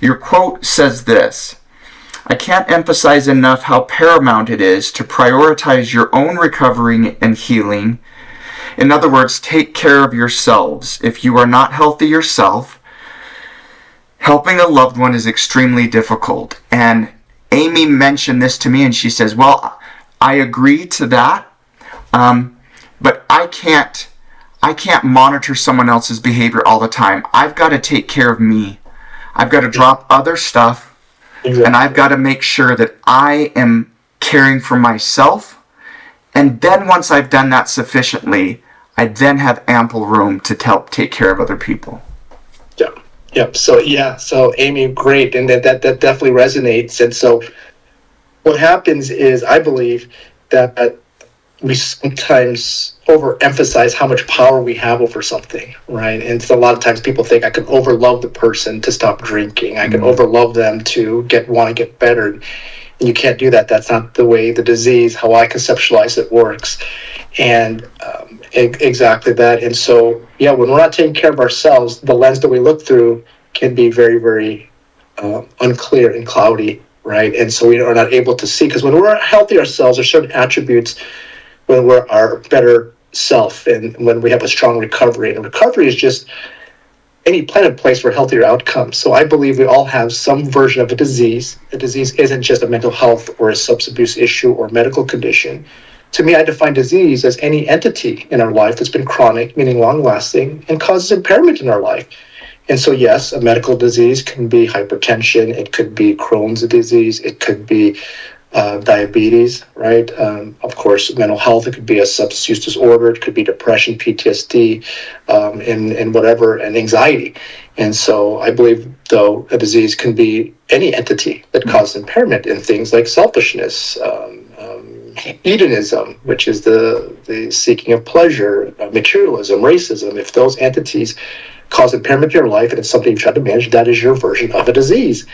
Your quote says this: "I can't emphasize enough how paramount it is to prioritize your own recovery and healing. In other words, take care of yourselves. If you are not healthy yourself, helping a loved one is extremely difficult." And Amy mentioned this to me, and she says, well, I agree to that, but I can't monitor someone else's behavior all the time. I've got to take care of me. I've got to drop other stuff, and I've got to make sure that I am caring for myself. And then once I've done that sufficiently, I then have ample room to take care of other people. Yeah. Yep. So Amy, great, and that definitely resonates. And so what happens is, I believe that we sometimes overemphasize how much power we have over something, right? And so a lot of times people think I can overlove the person to stop drinking. I can overlove them to want to get better. And you can't do that. That's not the way the disease, how I conceptualize it, works. And exactly that. And so, yeah, when we're not taking care of ourselves, the lens that we look through can be very, very unclear and cloudy, right? And so we are not able to see, because when we're healthy ourselves, there's certain attributes when we're our better self and when we have a strong recovery. And recovery is just any plan in place for healthier outcomes. So I believe we all have some version of a disease. A disease isn't just a mental health or a substance abuse issue or medical condition. To me, I define disease as any entity in our life that's been chronic, meaning long-lasting, and causes impairment in our life. And so, yes, a medical disease can be hypertension, it could be Crohn's disease, it could be diabetes, right? Of course, mental health, it could be a substance use disorder, it could be depression, PTSD, and whatever, and anxiety. And so I believe, though, a disease can be any entity that causes impairment in things like selfishness, hedonism, which is the seeking of pleasure, materialism, racism. If those entities cause impairment in your life and it's something you try to manage, that is your version of a disease.